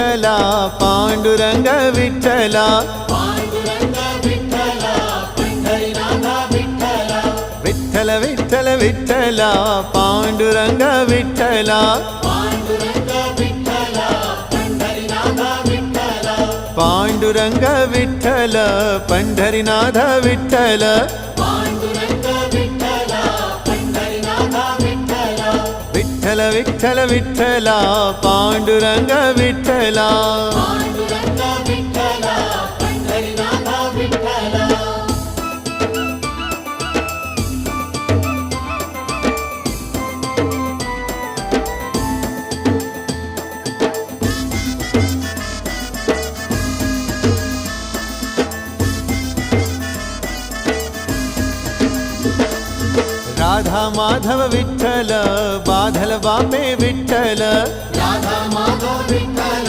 विठ्ठला पांडुरंग विठ्ठला विठ्ठल विठ्ठल विठ्ठला पांडुरंग विठ्ठला पांडुरंग विठ्ठल पंढरीनाथ विठ्ठल विठ्ठल विठ्ठल विठ्ठला पांडुरंग विठ्ठला राधा माधव विठ्ठल बाधल बापे विठ्ठल राधा माधव